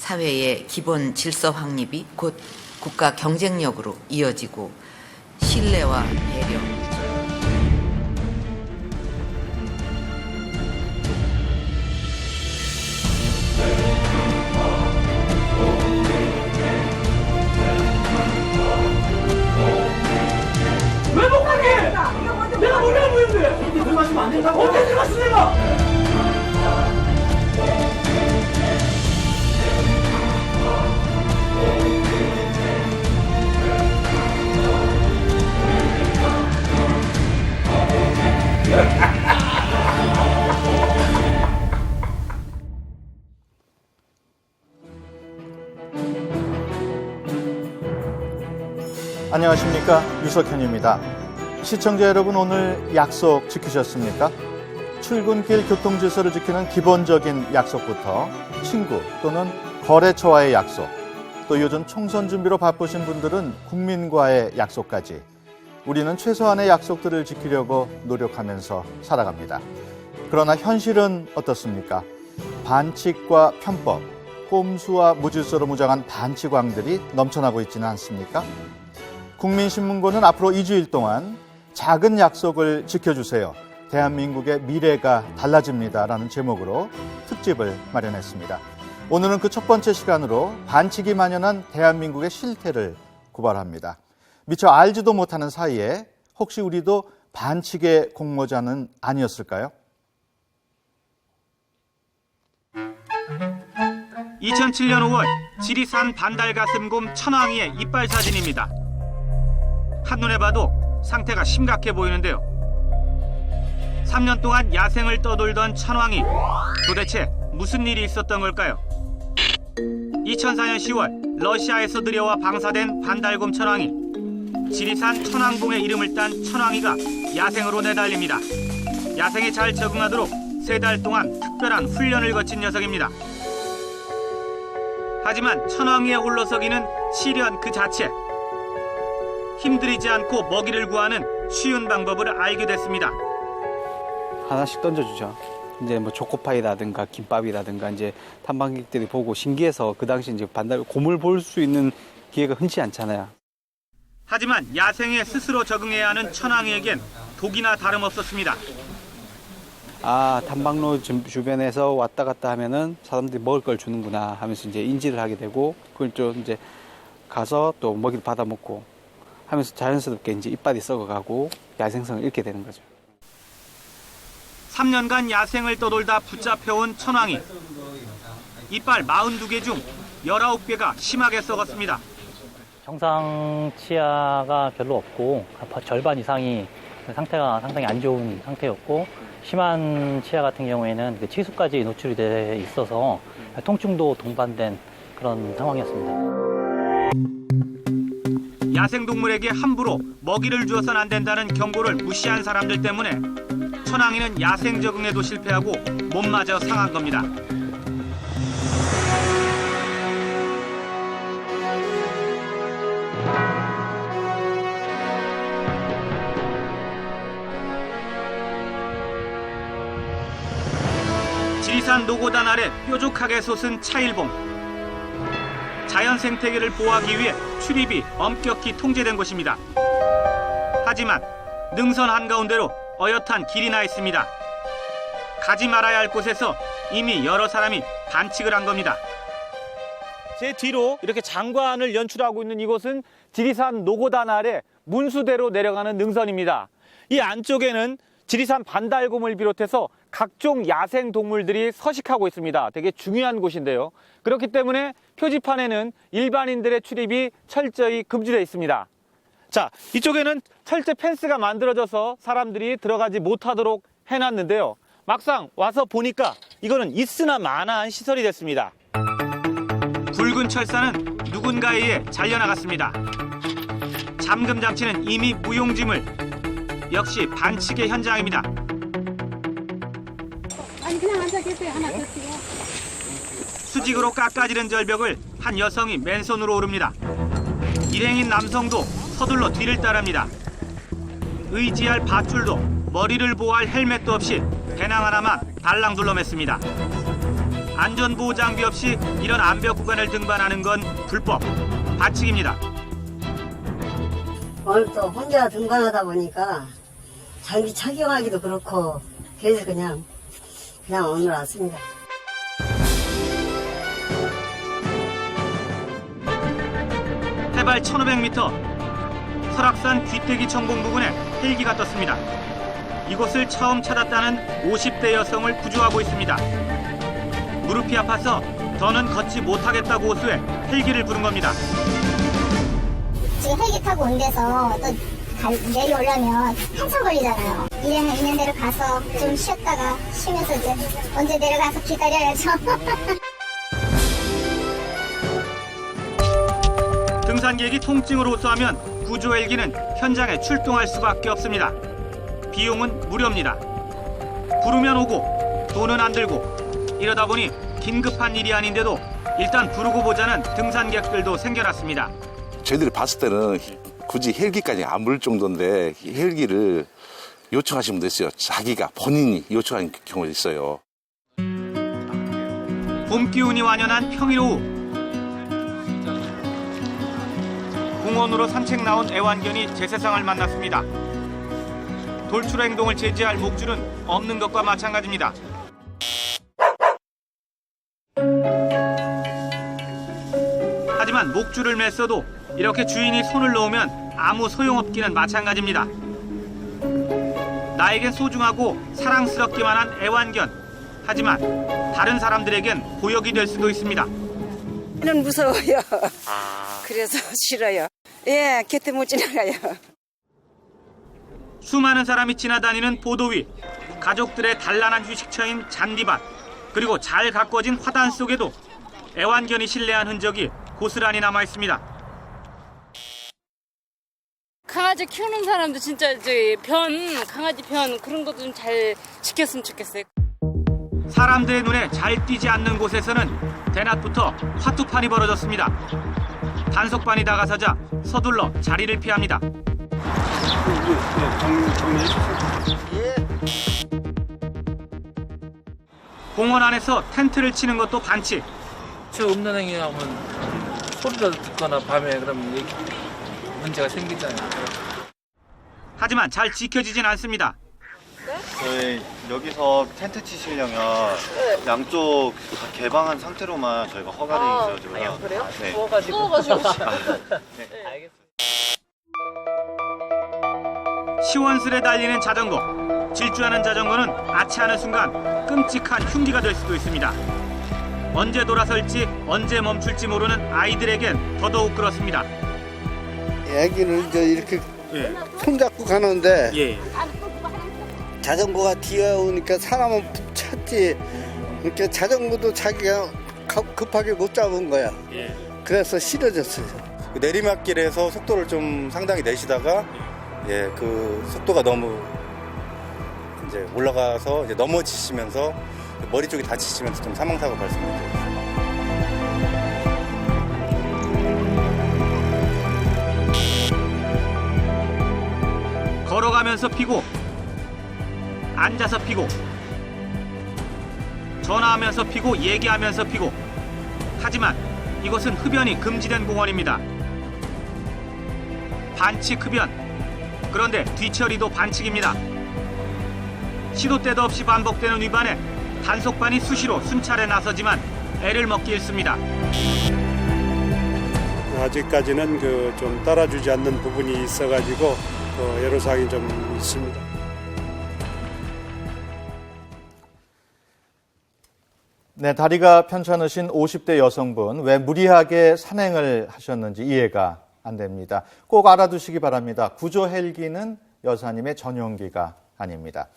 사회의 기본 질서 확립이 곧 국가 경쟁력으로 이어지고 신뢰와 배려, 왜 못 가게? 내가 몰래 보이는데 이렇게 들어가시면 안 된다고? 어떻게 들어갔어 내가? 안녕하십니까, 유석현입니다. 시청자 여러분, 오늘 약속 지키셨습니까? 출근길 교통질서를 지키는 기본적인 약속부터 친구 또는 거래처와의 약속, 또 요즘 총선 준비로 바쁘신 분들은 국민과의 약속까지 우리는 최소한의 약속들을 지키려고 노력하면서 살아갑니다. 그러나 현실은 어떻습니까? 반칙과 편법, 꼼수와 무질서로 무장한 반칙왕들이 넘쳐나고 있지는 않습니까? 국민신문고는 앞으로 2주일 동안 작은 약속을 지켜주세요. 대한민국의 미래가 달라집니다라는 제목으로 특집을 마련했습니다. 오늘은 그 첫 번째 시간으로 반칙이 만연한 대한민국의 실태를 고발합니다. 미처 알지도 못하는 사이에 혹시 우리도 반칙의 공모자는 아니었을까요? 2007년 5월 지리산 반달가슴곰 천왕이의 이빨 사진입니다. 한눈에 봐도 상태가 심각해 보이는데요. 3년 동안 야생을 떠돌던 천왕이 도대체 무슨 일이 있었던 걸까요? 2004년 10월 러시아에서 들여와 방사된 반달곰 천왕이 지리산 천왕봉의 이름을 딴 천왕이가 야생으로 내달립니다. 야생에 잘 적응하도록 3달 동안 특별한 훈련을 거친 녀석입니다. 하지만 천왕이에 올라서기는 시련 그 자체. 힘들이지 않고 먹이를 구하는 쉬운 방법을 알게 됐습니다. 하나씩 던져주죠. 이제 뭐 초코파이라든가 김밥이라든가 이제 탐방객들이 보고 신기해서 그 당시 이제 곰을 볼 수 있는 기회가 흔치 않잖아요. 하지만 야생에 스스로 적응해야 하는 천왕이에겐 독이나 다름없었습니다. 탐방로 주변에서 왔다 갔다 하면은 사람들이 먹을 걸 주는구나 하면서 이제 인지를 하게 되고 그걸 좀 이제 가서 또 먹이를 받아 먹고 하면서 자연스럽게 이제 이빨이 썩어가고 야생성을 잃게 되는 거죠. 3년간 야생을 떠돌다 붙잡혀온 천왕이. 이빨 42개 중 19개가 심하게 썩었습니다. 정상 치아가 별로 없고 절반 이상이 상태가 상당히 안 좋은 상태였고 심한 치아 같은 경우에는 치수까지 노출이 돼 있어서 통증도 동반된 그런 상황이었습니다. 야생동물에게 함부로 먹이를 주어서는 안 된다는 경고를 무시한 사람들 때문에 천왕이는 야생 적응에도 실패하고 몸마저 상한 겁니다. 지리산 노고단 아래 뾰족하게 솟은 차일봉. 자연 생태계를 보호하기 위해 출입이 엄격히 통제된 곳입니다. 하지만 능선 한가운데로 어엿한 길이 나 있습니다. 가지 말아야 할 곳에서 이미 여러 사람이 반칙을 한 겁니다. 제 뒤로 이렇게 장관을 연출하고 있는 이곳은 지리산 노고단 아래 문수대로 내려가는 능선입니다. 이 안쪽에는 지리산 반달곰을 비롯해서 각종 야생 동물들이 서식하고 있습니다. 되게 중요한 곳인데요. 그렇기 때문에 표지판에는 일반인들의 출입이 철저히 금지되어 있습니다. 자, 이쪽에는 철제 펜스가 만들어져서 사람들이 들어가지 못하도록 해놨는데요. 막상 와서 보니까 이거는 있으나 마나한 시설이 됐습니다. 붉은 철사는 누군가에 의해 잘려나갔습니다. 잠금 장치는 이미 무용지물. 역시 반칙의 현장입니다. 아니 그냥 앉아 계세요. 하나 더 찍어. 수직으로 깎아지른 절벽을 한 여성이 맨손으로 오릅니다. 일행인 남성도 서둘러 뒤를 따릅니다. 의지할 밧줄도 머리를 보호할 헬멧도 없이 배낭 하나만 달랑 둘러맸습니다. 안전보호 장비 없이 이런 암벽 구간을 등반하는 건 불법, 반칙입니다. 오늘 또 혼자 등반하다 보니까 장비 착용하기도 그렇고 그래서 그냥 오늘 왔습니다. 해발 1500m, 설악산 귀태기 천봉 부근에 헬기가 떴습니다. 이곳을 처음 찾았다는 50대 여성을 구조하고 있습니다. 무릎이 아파서 더는 걷지 못하겠다고 호소해 헬기를 부른 겁니다. 지금 헬기 타고 온 데서 또 내려오려면 한참 걸리잖아요. 일행은 있는 데로 가서 좀 쉬면서 이제 언제 내려가서 기다려야죠. 등산객이 통증을 호소하면 구조 헬기는 현장에 출동할 수밖에 없습니다. 비용은 무료입니다. 부르면 오고 돈은 안 들고, 이러다 보니 긴급한 일이 아닌데도 일단 부르고 보자는 등산객들도 생겨났습니다. 저희들이 봤을 때는 굳이 헬기까지 안 부를 정도인데 헬기를 요청하신 분도 있어요. 자기가 본인이 요청한 경우도 있어요. 봄 기운이 완연한 평일 오후, 공원으로 산책 나온 애완견이 제 세상을 만났습니다. 돌출 행동을 제지할 목줄은 없는 것과 마찬가지입니다. 하지만 목줄을 맸어도 이렇게 주인이 손을 놓으면 아무 소용없기는 마찬가지입니다. 나에겐 소중하고 사랑스럽기만 한 애완견. 하지만 다른 사람들에겐 고역이 될 수도 있습니다. 는 무서워요. 그래서 싫어요. 예, 곁에 못 지나가요. 수많은 사람이 지나다니는 보도 위, 가족들의 단란한 휴식처인 잔디밭, 그리고 잘 가꿔진 화단 속에도 애완견이 신뢰한 흔적이 고스란히 남아 있습니다. 강아지 키우는 사람도 진짜 강아지 변 그런 것도 좀 잘 지켰으면 좋겠어요. 사람들의 눈에 잘 띄지 않는 곳에서는 대낮부터 화투판이 벌어졌습니다. 단속반이 다가서자 서둘러 자리를 피합니다. 공원 안에서 텐트를 치는 것도 반칙. 저 없는 행위하면 소리를 듣거나 밤에 그러면 문제가 생기잖아요. 하지만 잘 지켜지진 않습니다. 저희 여기서 텐트 치시려면 양쪽 다 개방한 상태로만 저희가 허가를 있어가지고요. 그래요? 네. 추워가지고. 네. 알겠습니다. 시원스레 달리는 자전거. 질주하는 자전거는 아차하는 순간 끔찍한 흉기가 될 수도 있습니다. 언제 돌아설지 언제 멈출지 모르는 아이들에겐 더더욱 그렇습니다. 애기를 이제 이렇게 손잡고 가는데 자전거가 뒤어오니까 사람은 찾지. 이렇게 자전거도 자기가 급하게 못 잡은 거야. 그래서 싫어졌어요. 내리막길에서 속도를 좀 상당히 내시다가 그 속도가 너무 이제 올라가서 이제 넘어지시면서 머리 쪽이 다치시면서 좀 사망사고 발생했죠. 걸어가면서 피고, 앉아서 피고, 전화하면서 피고, 얘기하면서 피고. 하지만 이곳은 흡연이 금지된 공원입니다. 반칙 흡연. 그런데 뒤처리도 반칙입니다. 시도 때도 없이 반복되는 위반에 단속반이 수시로 순찰에 나서지만 애를 먹기 일쑤입니다. 아직까지는 좀 따라주지 않는 부분이 있어가지고 애로사항이 좀 있습니다. 네, 다리가 편찮으신 50대 여성분, 왜 무리하게 산행을 하셨는지 이해가 안 됩니다. 꼭 알아두시기 바랍니다. 구조 헬기는 여사님의 전용기가 아닙니다.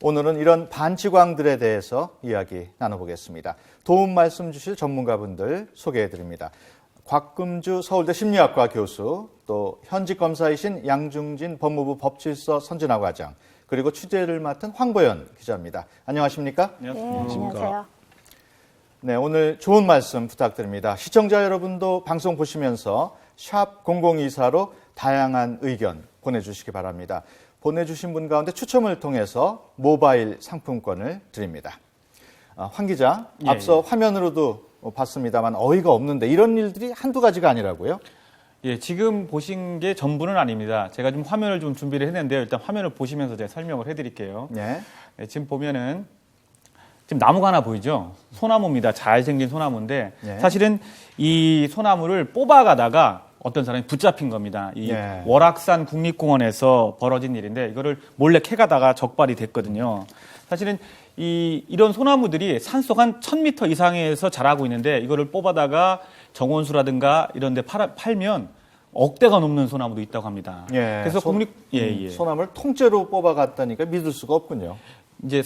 오늘은 이런 반칙왕들에 대해서 이야기 나눠보겠습니다. 도움 말씀 주실 전문가분들 소개해드립니다. 곽금주 서울대 심리학과 교수, 또 현직 검사이신 양중진 법무부 법질서 선진화 과장, 그리고 취재를 맡은 황보연 기자입니다. 안녕하십니까? 안녕하세요. 네, 오늘 좋은 말씀 부탁드립니다. 시청자 여러분도 방송 보시면서 샵 0024로 다양한 의견 보내주시기 바랍니다. 보내주신 분 가운데 추첨을 통해서 모바일 상품권을 드립니다. 황 기자, 예, 앞서 화면으로도 봤습니다만 어이가 없는데 이런 일들이 한두 가지가 아니라고요? 예, 지금 보신 게 전부는 아닙니다. 제가 좀 화면을 좀 준비를 했는데요. 일단 화면을 보시면서 제가 설명을 해드릴게요. 네. 예, 지금 보면은 지금 나무가 하나 보이죠? 소나무입니다. 잘생긴 소나무인데 네. 사실은 이 소나무를 뽑아가다가 어떤 사람이 붙잡힌 겁니다. 이 네. 월악산 국립공원에서 벌어진 일인데 이거를 몰래 캐가다가 적발이 됐거든요. 사실은 이런 소나무들이 산속 한 1000m 이상에서 자라고 있는데 이거를 뽑아다가 정원수라든가 이런 데 팔면 억대가 넘는 소나무도 있다고 합니다. 예. 그래서 소나무를 통째로 뽑아갔다니까 믿을 수가 없군요. 이제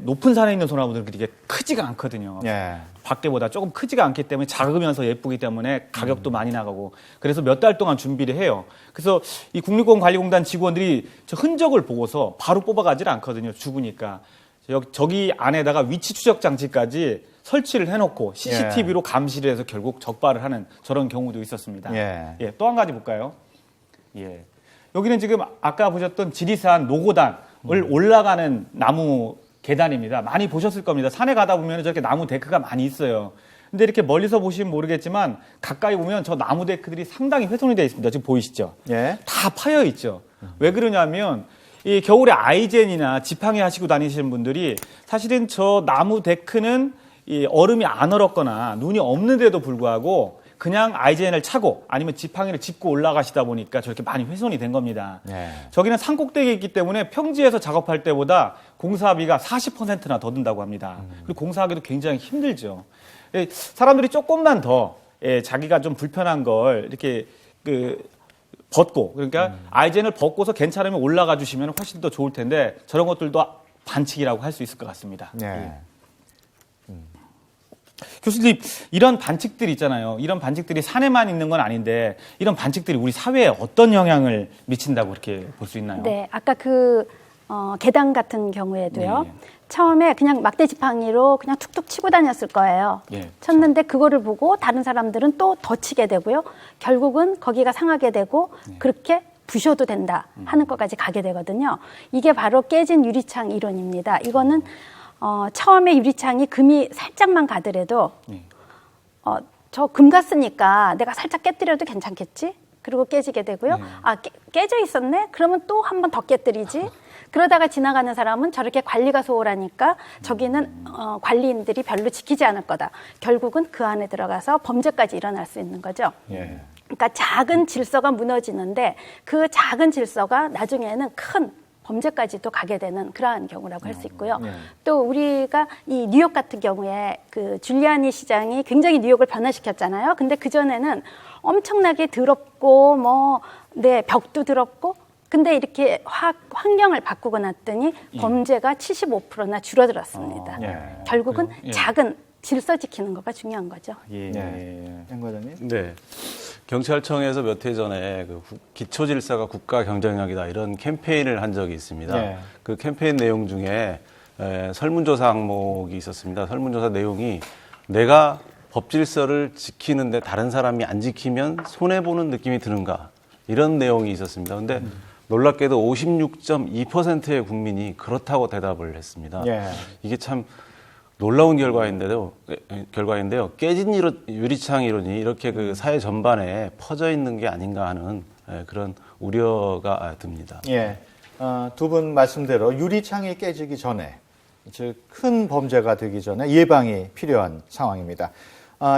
높은 산에 있는 소나무들은 그렇게 크지가 않거든요. 예. 밖에보다 조금 크지가 않기 때문에 작으면서 예쁘기 때문에 가격도 많이 나가고 그래서 몇 달 동안 준비를 해요. 그래서 이 국립공원관리공단 직원들이 저 흔적을 보고서 바로 뽑아가질 않거든요. 죽으니까. 저기 안에다가 위치 추적 장치까지 설치를 해놓고 CCTV로 감시를 해서 결국 적발을 하는 저런 경우도 있었습니다. 예. 또 한 가지 볼까요? 예. 여기는 지금 아까 보셨던 지리산 노고단을 올라가는 나무 계단입니다. 많이 보셨을 겁니다. 산에 가다 보면 저렇게 나무 데크가 많이 있어요. 근데 이렇게 멀리서 보시면 모르겠지만 가까이 보면 저 나무 데크들이 상당히 훼손이 되어 있습니다. 지금 보이시죠? 예. 다 파여 있죠. 왜 그러냐면 이 겨울에 아이젠이나 지팡이 하시고 다니시는 분들이 사실은 저 나무 데크는 이 얼음이 안 얼었거나 눈이 없는데도 불구하고 그냥 아이젠을 차고 아니면 지팡이를 짚고 올라가시다 보니까 저렇게 많이 훼손이 된 겁니다. 저기는 산 꼭대기에 있기 때문에 평지에서 작업할 때보다 공사비가 40%나 더 든다고 합니다. 그리고 공사하기도 굉장히 힘들죠. 사람들이 조금만 더 자기가 좀 불편한 걸 이렇게 벗고 그러니까 아이젠을 벗고서 괜찮으면 올라가 주시면 훨씬 더 좋을 텐데 저런 것들도 반칙이라고 할 수 있을 것 같습니다. 교수님, 이런 반칙들이 있잖아요. 이런 반칙들이 산에만 있는 건 아닌데 이런 반칙들이 우리 사회에 어떤 영향을 미친다고 그렇게 볼 수 있나요? 네, 아까 계단 같은 경우에도요. 처음에 그냥 막대 지팡이로 그냥 툭툭 치고 다녔을 거예요. 쳤는데 그거를 보고 다른 사람들은 또 더 치게 되고요. 결국은 거기가 상하게 되고 그렇게 부셔도 된다 하는 것까지 가게 되거든요. 이게 바로 깨진 유리창 이론입니다. 이거는 처음에 유리창이 금이 살짝만 가더라도 저 금 갔으니까 내가 살짝 깨뜨려도 괜찮겠지? 그리고 깨지게 되고요. 깨져 있었네? 그러면 또 한 번 더 깨뜨리지? 그러다가 지나가는 사람은 저렇게 관리가 소홀하니까 저기는 관리인들이 별로 지키지 않을 거다. 결국은 그 안에 들어가서 범죄까지 일어날 수 있는 거죠. 그러니까 작은 질서가 무너지는데 그 작은 질서가 나중에는 큰 범죄까지도 가게 되는 그러한 경우라고 할 수 있고요. 또 우리가 이 뉴욕 같은 경우에 그 줄리아니 시장이 굉장히 뉴욕을 변화시켰잖아요. 근데 그전에는 엄청나게 더럽고 벽도 더럽고 근데 이렇게 환경을 바꾸고 났더니 범죄가 75%나 줄어들었습니다. 결국은 작은 질서 지키는 거가 중요한 거죠. 양 과장님? 네. 경찰청에서 몇 해 전에 기초질서가 국가 경쟁력이다 이런 캠페인을 한 적이 있습니다. 그 캠페인 내용 중에 설문조사 항목이 있었습니다. 설문조사 내용이 내가 법질서를 지키는데 다른 사람이 안 지키면 손해보는 느낌이 드는가 이런 내용이 있었습니다. 근데 놀랍게도 56.2%의 국민이 그렇다고 대답을 했습니다. 이게 참 놀라운 결과인데요. 깨진 유리창 이론이 이렇게 그 사회 전반에 퍼져 있는 게 아닌가 하는 그런 우려가 듭니다. 두 분 말씀대로 유리창이 깨지기 전에, 즉 큰 범죄가 되기 전에 예방이 필요한 상황입니다.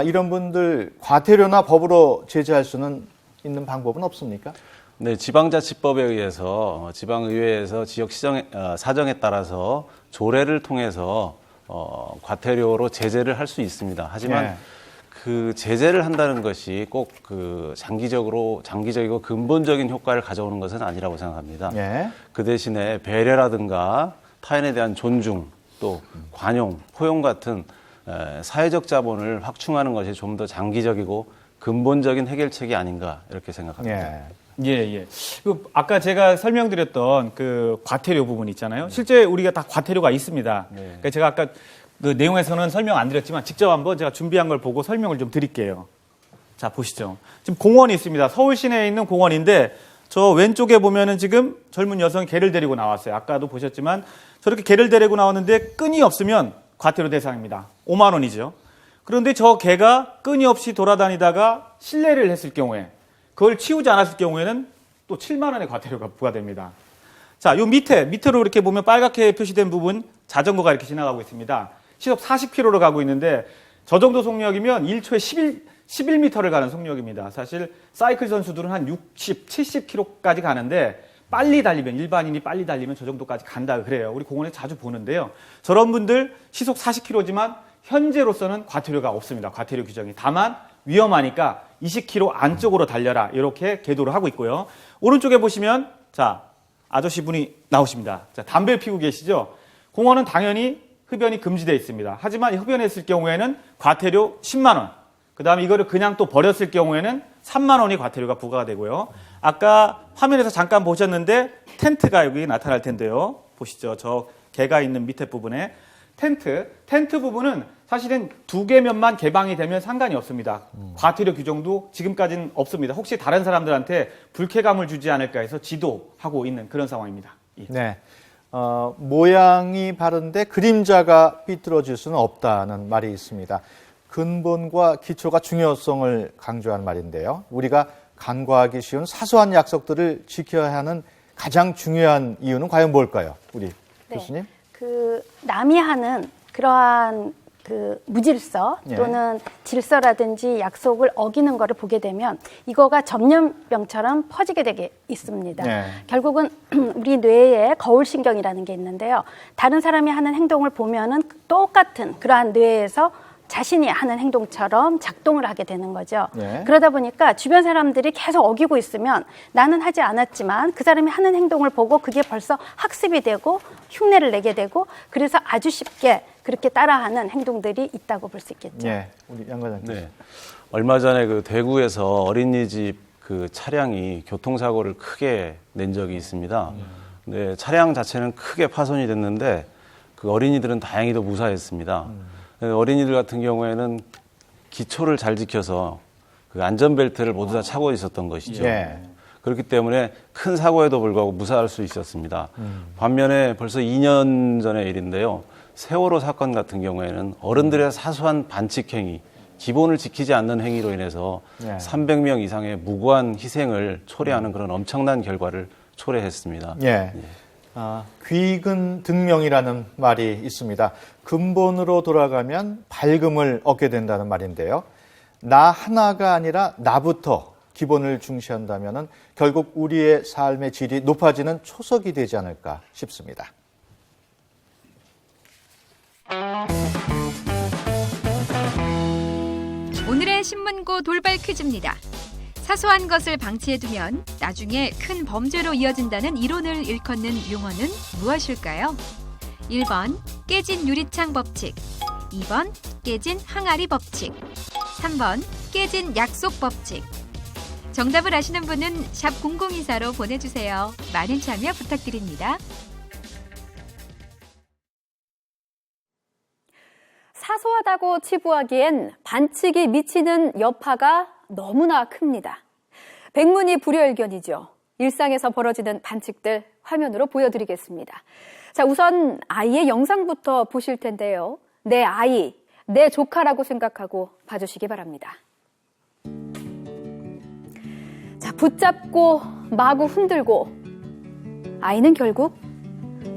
이런 분들 과태료나 법으로 제재할 수는 있는 방법은 없습니까? 네, 지방자치법에 의해서 지방의회에서 지역 사정에 따라서 조례를 통해서 과태료로 제재를 할 수 있습니다. 하지만 그 제재를 한다는 것이 꼭 그 장기적이고 근본적인 효과를 가져오는 것은 아니라고 생각합니다. 그 대신에 배려라든가 타인에 대한 존중, 또 관용, 포용 같은 사회적 자본을 확충하는 것이 좀 더 장기적이고 근본적인 해결책이 아닌가 이렇게 생각합니다. 아까 제가 설명드렸던 그 과태료 부분 있잖아요. 실제 우리가 다 과태료가 있습니다. 그러니까 제가 아까 그 내용에서는 설명 안 드렸지만 직접 한번 제가 준비한 걸 보고 설명을 좀 드릴게요. 자, 보시죠. 지금 공원이 있습니다. 서울 시내에 있는 공원인데 저 왼쪽에 보면은 지금 젊은 여성이 개를 데리고 나왔어요. 아까도 보셨지만 저렇게 개를 데리고 나왔는데 끈이 없으면 과태료 대상입니다. 5만 원이죠. 그런데 저 개가 끊임없이 돌아다니다가 실례를 했을 경우에 그걸 치우지 않았을 경우에는 또 7만 원의 과태료가 부과됩니다. 자, 요 밑으로 이렇게 보면 빨갛게 표시된 부분 자전거가 이렇게 지나가고 있습니다. 시속 40km로 가고 있는데 저 정도 속력이면 1초에 11m를 가는 속력입니다. 사실 사이클 선수들은 한 60, 70km까지 가는데 빨리 달리면, 일반인이 빨리 달리면 저 정도까지 간다 그래요. 우리 공원에 자주 보는데요. 저런 분들 시속 40km지만 현재로서는 과태료가 없습니다. 과태료 규정이. 다만 위험하니까 20km 안쪽으로 달려라. 이렇게 계도를 하고 있고요. 오른쪽에 보시면 자, 아저씨 분이 나오십니다. 자, 담배를 피우고 계시죠? 공원은 당연히 흡연이 금지되어 있습니다. 하지만 흡연했을 경우에는 과태료 10만 원. 그 다음에 이거를 그냥 또 버렸을 경우에는 3만 원이 과태료가 부과가 되고요. 아까 화면에서 잠깐 보셨는데 텐트가 여기 나타날 텐데요. 보시죠. 저 개가 있는 밑에 부분에 텐트 부분은 사실은 2개면만 개방이 되면 상관이 없습니다. 과태료 규정도 지금까지는 없습니다. 혹시 다른 사람들한테 불쾌감을 주지 않을까 해서 지도하고 있는 그런 상황입니다. 예. 네. 모양이 바른데 그림자가 삐뚤어질 수는 없다는 말이 있습니다. 근본과 기초가 중요성을 강조한 말인데요. 우리가 간과하기 쉬운 사소한 약속들을 지켜야 하는 가장 중요한 이유는 과연 뭘까요? 우리 교수님? 남이 하는 그러한 무질서 또는 질서라든지 약속을 어기는 거를 보게 되면 이거가 전염병처럼 퍼지게 되게 있습니다. 결국은 우리 뇌에 거울신경이라는 게 있는데요. 다른 사람이 하는 행동을 보면은 똑같은 그러한 뇌에서 자신이 하는 행동처럼 작동을 하게 되는 거죠. 그러다 보니까 주변 사람들이 계속 어기고 있으면 나는 하지 않았지만 그 사람이 하는 행동을 보고 그게 벌써 학습이 되고 흉내를 내게 되고 그래서 아주 쉽게 그렇게 따라하는 행동들이 있다고 볼 수 있겠죠. 네, 우리 양 과장님. 네. 얼마 전에 그 대구에서 어린이집 그 차량이 교통사고를 크게 낸 적이 있습니다. 근데 차량 자체는 크게 파손이 됐는데 그 어린이들은 다행히도 무사했습니다. 어린이들 같은 경우에는 기초를 잘 지켜서 그 안전벨트를 모두 다 차고 있었던 것이죠. 그렇기 때문에 큰 사고에도 불구하고 무사할 수 있었습니다. 반면에 벌써 2년 전의 일인데요. 세월호 사건 같은 경우에는 어른들의 사소한 반칙행위, 기본을 지키지 않는 행위로 인해서 300명 이상의 무고한 희생을 초래하는 그런 엄청난 결과를 초래했습니다. 귀근 등명이라는 말이 있습니다. 근본으로 돌아가면 밝음을 얻게 된다는 말인데요. 나 하나가 아니라 나부터 기본을 중시한다면 결국 우리의 삶의 질이 높아지는 초석이 되지 않을까 싶습니다. 오늘의 신문고 돌발 퀴즈입니다. 사소한 것을 방치해두면 나중에 큰 범죄로 이어진다는 이론을 일컫는 용어는 무엇일까요? 1번 깨진 유리창 법칙, 2번 깨진 항아리 법칙, 3번 깨진 약속 법칙. 정답을 아시는 분은 샵 0024로 보내주세요. 많은 참여 부탁드립니다. 사소하다고 치부하기엔 반칙이 미치는 여파가 너무나 큽니다. 백문이 불여일견이죠. 일상에서 벌어지는 반칙들 화면으로 보여드리겠습니다. 자, 우선 아이의 영상부터 보실 텐데요. 내 아이, 내 조카라고 생각하고 봐주시기 바랍니다. 자, 붙잡고 마구 흔들고 아이는 결국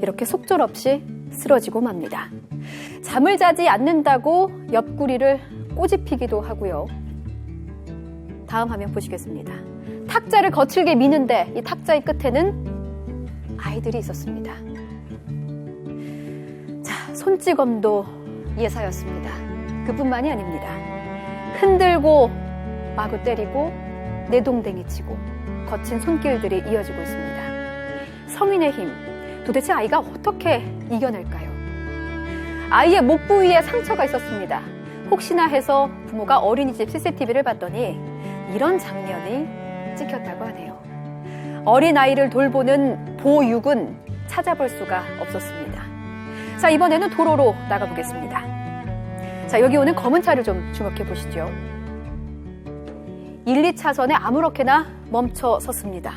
이렇게 속절없이 쓰러지고 맙니다. 잠을 자지 않는다고 옆구리를 꼬집히기도 하고요. 다음 화면 보시겠습니다. 탁자를 거칠게 미는데 이 탁자의 끝에는 아이들이 있었습니다. 자, 손찌검도 예사였습니다. 그뿐만이 아닙니다. 흔들고 마구 때리고 내동댕이 치고 거친 손길들이 이어지고 있습니다. 성인의 힘, 도대체 아이가 어떻게 이겨낼까요? 아이의 목 부위에 상처가 있었습니다. 혹시나 해서 부모가 어린이집 CCTV를 봤더니 이런 장면이 찍혔다고 하네요. 어린아이를 돌보는 보육은 찾아볼 수가 없었습니다. 자, 이번에는 도로로 나가보겠습니다. 자, 여기 오는 검은 차를 좀 주목해 보시죠. 1, 2차선에 아무렇게나 멈춰 섰습니다.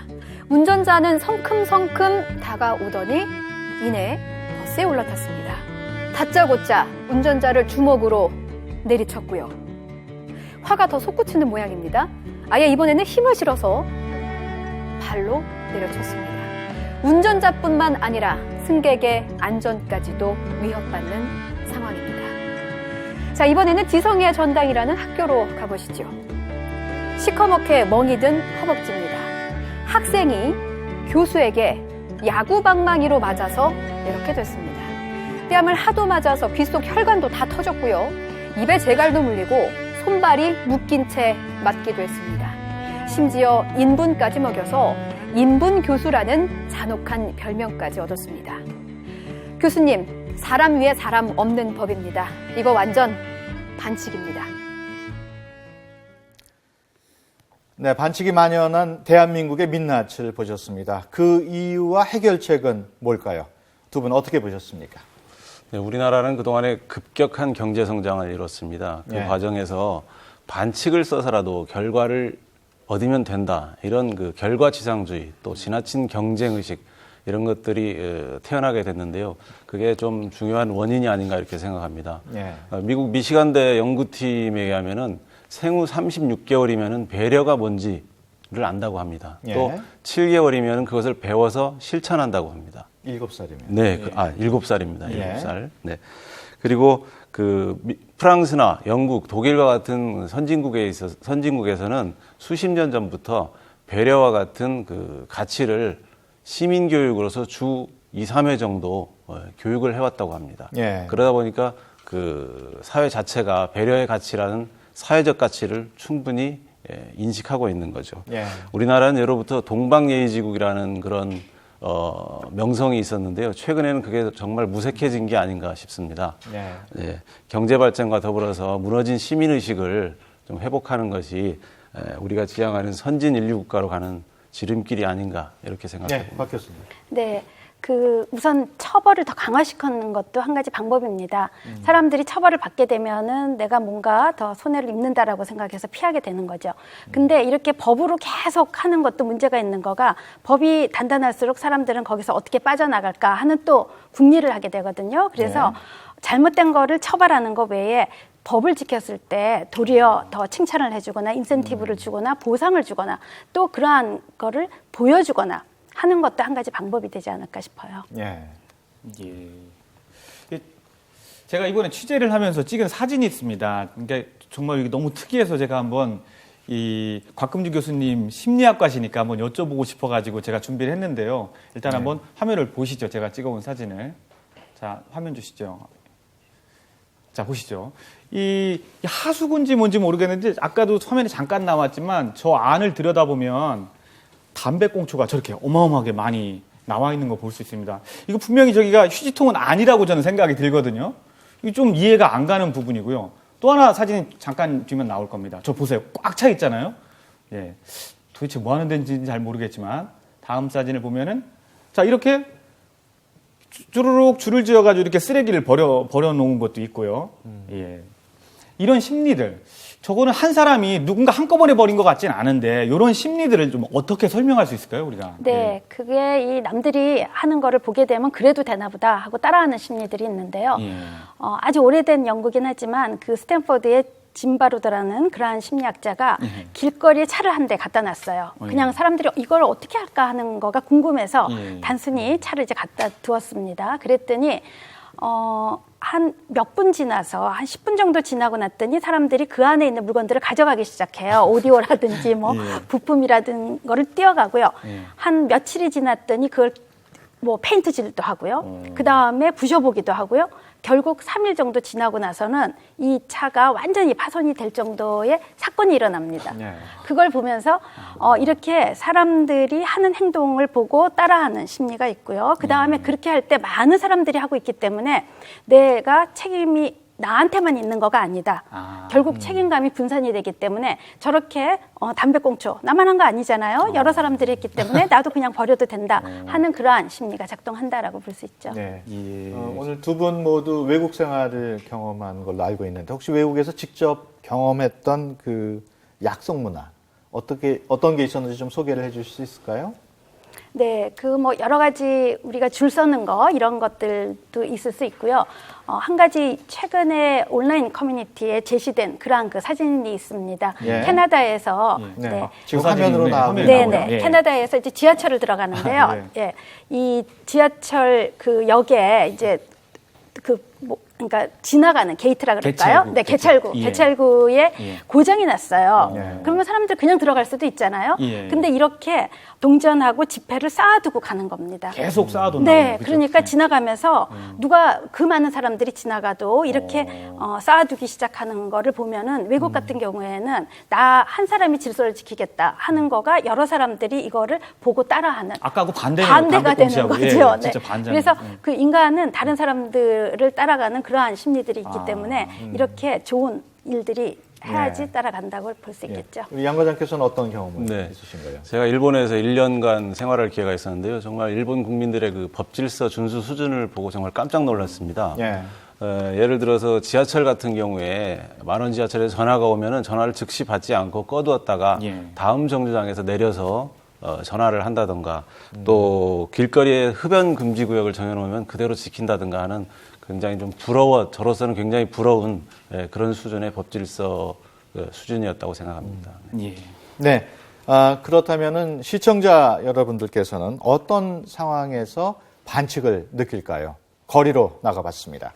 운전자는 성큼성큼 다가오더니 이내 버스에 올라탔습니다. 다짜고짜 운전자를 주먹으로 내리쳤고요. 화가 더 솟구치는 모양입니다. 아예 이번에는 힘을 실어서 발로 내려쳤습니다. 운전자뿐만 아니라 승객의 안전까지도 위협받는 상황입니다. 자, 이번에는 지성의 전당이라는 학교로 가보시죠. 시커멓게 멍이 든 허벅지입니다. 학생이 교수에게 야구방망이로 맞아서 이렇게 됐습니다. 뺨을 하도 맞아서 귀 속 혈관도 다 터졌고요. 입에 재갈도 물리고 손발이 묶인 채 맞기도 했습니다. 심지어 인분까지 먹여서 인분교수라는 잔혹한 별명까지 얻었습니다. 교수님, 사람 위에 사람 없는 법입니다. 이거 완전 반칙입니다. 네, 반칙이 만연한 대한민국의 민낯을 보셨습니다. 그 이유와 해결책은 뭘까요? 두 분 어떻게 보셨습니까? 네, 우리나라는 그동안에 급격한 경제 성장을 이뤘습니다. 그 네. 과정에서 반칙을 써서라도 결과를 얻으면 된다. 이런 그 결과지상주의, 또 지나친 경쟁의식 이런 것들이 태어나게 됐는데요. 그게 좀 중요한 원인이 아닌가 이렇게 생각합니다. 네. 미국 미시간대 연구팀에 의하면은 생후 36개월이면은 배려가 뭔지를 안다고 합니다. 예. 또 7개월이면 그것을 배워서 실천한다고 합니다. 7살이면. 네, 예. 7살입니다. 예. 7살. 네. 그리고 프랑스나 영국, 독일과 같은 선진국에서는 수십 년 전부터 배려와 같은 그 가치를 시민교육으로서 주 2, 3회 정도 교육을 해왔다고 합니다. 예. 그러다 보니까 그 사회 자체가 배려의 가치라는 사회적 가치를 충분히 인식하고 있는 거죠. 예. 우리나라는 예로부터 동방예의지국이라는 그런 명성이 있었는데요. 최근에는 그게 정말 무색해진 게 아닌가 싶습니다. 네. 네, 경제 발전과 더불어서 무너진 시민의식을 좀 회복하는 것이 우리가 지향하는 선진 인류 국가로 가는 지름길이 아닌가 이렇게 생각합니다. 네, 박 교수님. 네. 우선 처벌을 더 강화시키는 것도 한 가지 방법입니다. 사람들이 처벌을 받게 되면은 내가 뭔가 더 손해를 입는다라고 생각해서 피하게 되는 거죠. 근데 이렇게 법으로 계속 하는 것도 문제가 있는 거가 법이 단단할수록 사람들은 거기서 어떻게 빠져나갈까 하는 또 궁리를 하게 되거든요. 그래서 네. 잘못된 거를 처벌하는 것 외에 법을 지켰을 때 도리어 더 칭찬을 해주거나 인센티브를 주거나 보상을 주거나 또 그러한 거를 보여주거나 하는 것도 한 가지 방법이 되지 않을까 싶어요. 예. 예. 제가 이번에 취재를 하면서 찍은 사진이 있습니다. 그러니까 정말 이게 너무 특이해서 제가 한번 이 곽금주 교수님 심리학과시니까 한번 여쭤보고 싶어가지고 제가 준비를 했는데요. 일단 네. 한번 화면을 보시죠. 제가 찍어온 사진을. 자, 화면 주시죠. 자, 보시죠. 이 하수구인지 뭔지 모르겠는데 아까도 화면에 잠깐 나왔지만 저 안을 들여다보면 담배꽁초가 저렇게 어마어마하게 많이 나와 있는 거 볼 수 있습니다. 이거 분명히 저기가 휴지통은 아니라고 저는 생각이 들거든요. 이거 좀 이해가 안 가는 부분이고요. 또 하나 사진 잠깐 뒤면 나올 겁니다. 저 보세요. 꽉 차 있잖아요. 예. 도대체 뭐 하는 데인지는 잘 모르겠지만 다음 사진을 보면은 자, 이렇게 주르륵 줄을 지어가지고 이렇게 쓰레기를 버려놓은 것도 있고요. 예. 이런 심리들. 저거는 한 사람이 누군가 한꺼번에 버린 것 같지는 않은데 이런 심리들을 좀 어떻게 설명할 수 있을까요, 우리가? 네, 그게 이 남들이 하는 거를 보게 되면 그래도 되나 보다 하고 따라하는 심리들이 있는데요. 예. 아주 오래된 연구긴 하지만 그 스탠퍼드의 짐 바로드라는 그러한 심리학자가 길거리에 차를 한 대 갖다 놨어요. 그냥 사람들이 이걸 어떻게 할까 하는 거가 궁금해서 단순히 차를 이제 갖다 두었습니다. 그랬더니 한 몇 분 지나서 한 10분 정도 지나고 났더니 사람들이 그 안에 있는 물건들을 가져가기 시작해요. 오디오라든지 뭐 부품이라든 거를 띄어가고요. 한 며칠이 지났더니 그걸 뭐 페인트질도 하고요. 그 다음에 부셔보기도 하고요. 결국 3일 정도 지나고 나서는 이 차가 완전히 파손이 될 정도의 사건이 일어납니다. 그걸 보면서 이렇게 사람들이 하는 행동을 보고 따라하는 심리가 있고요. 그 다음에 그렇게 할 때 많은 사람들이 하고 있기 때문에 내가 책임이 나한테만 있는 거가 아니다. 결국 책임감이 분산이 되기 때문에 저렇게 담배꽁초 나만 한 거 아니잖아요. 여러 사람들이 했기 때문에 나도 그냥 버려도 된다 하는 그러한 심리가 작동한다라고 볼 수 있죠. 네. 오늘 두 분 모두 외국 생활을 경험한 걸로 알고 있는데 혹시 외국에서 직접 경험했던 그 약속 문화 어떤 게 있었는지 좀 소개를 해주실 수 있을까요? 네, 그 뭐 여러 가지 우리가 줄 서는 거 이런 것들도 있을 수 있고요. 한 가지 최근에 온라인 커뮤니티에 제시된 그러한 그 사진이 있습니다. 예. 캐나다에서 네. 네. 지금 화면으로 나오고 네. 예. 캐나다에서 이제 지하철을 들어가는데요. 네. 예. 이 지하철 그 역에 이제 그러니까 지나가는 게이트라 그럴까요? 개찰구, 네, 개찰구. 예. 개찰구에 예. 고장이 났어요. 예. 그러면 사람들 그냥 들어갈 수도 있잖아요. 예. 근데 이렇게 동전하고 지폐를 쌓아두고 가는 겁니다. 계속 쌓아둔다. 네, 그러니까 지나가면서 누가 그 많은 사람들이 지나가도 이렇게 쌓아두기 시작하는 거를 보면은 외국 같은 경우에는 나 한 사람이 질서를 지키겠다 하는 거가 여러 사람들이 이거를 보고 따라하는 아까하고 반대가 되는 거죠. 예, 네. 진짜 반전. 그래서 그 인간은 다른 사람들을 따라가는 그러한 심리들이 있기 때문에 이렇게 좋은 일들이 해야지 따라간다고 볼 수 있겠죠. 우리 양 과장께서는 어떤 경험을 네. 있으신가요? 제가 일본에서 1년간 생활할 기회가 있었는데요. 정말 일본 국민들의 그 법질서 준수 수준을 보고 정말 깜짝 놀랐습니다. 예를 들어서 지하철 같은 경우에 만원 지하철에서 전화가 오면은 전화를 즉시 받지 않고 꺼두었다가 다음 정류장에서 내려서 전화를 한다던가 또 길거리에 흡연 금지 구역을 정해놓으면 그대로 지킨다든가 하는 굉장히 좀 저로서는 굉장히 부러운 그런 수준의 법질서 수준이었다고 생각합니다. 네. 그렇다면은 시청자 여러분들께서는 어떤 상황에서 반칙을 느낄까요? 거리로 나가봤습니다.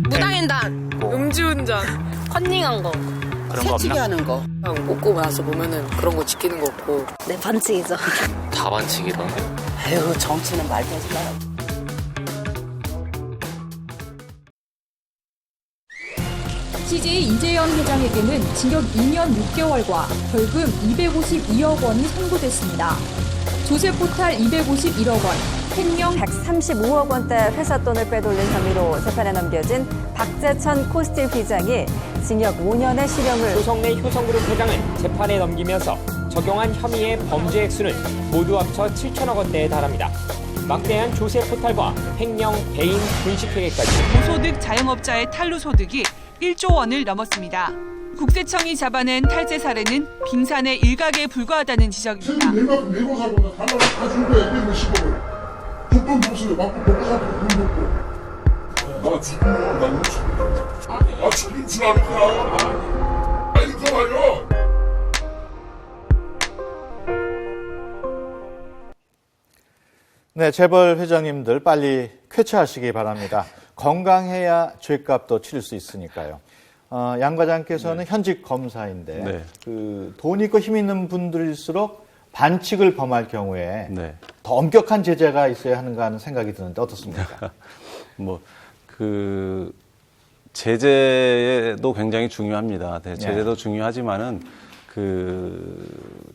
무단횡단, 음주운전, 컨닝한 거, 새치기 하는 거. 그냥 먹고 나서 보면은 그런 거 지키는 거 없고. 네, 반칙이죠. 다 반칙이다. 아유, 정치는 말도 하지 마라. CJ 이재현 회장에게는 징역 2년 6개월과 벌금 252억 원이 선고됐습니다. 조세포탈 251억 원, 횡령 135억 원대 회사 돈을 빼돌린 혐의로 재판에 넘겨진 박재천 코스틸 회장이 징역 5년의 실형을 조성래 효성그룹 회장은 재판에 넘기면서 적용한 혐의의 범죄 액수는 모두 합쳐 7천억 원대에 달합니다. 막대한 조세 포탈과 횡령, 배임, 분식회계까지 무소득 자영업자의 탈루 소득이 1조 원을 넘었습니다. 국세청이 잡아낸 탈세 사례는 빙산의 일각에 불과하다는 지적입니다. 내가 내고 살고 하나를 다 준 거야. 150억을. 줬던 돈을 맞고 먹고 살고 돈 먹고. 나 죽으면 나 죽어. 나 책임질 않을 거야. 빨리 가봐요. 네, 재벌 회장님들 빨리 쾌차하시기 바랍니다. 건강해야 죄값도 치를 수 있으니까요. 양 과장께서는 현직 검사인데 그 돈 있고 힘 있는 분들일수록 반칙을 범할 경우에 더 엄격한 제재가 있어야 하는가 하는 생각이 드는데 어떻습니까? 제재도 굉장히 중요합니다. 제재도 중요하지만은 그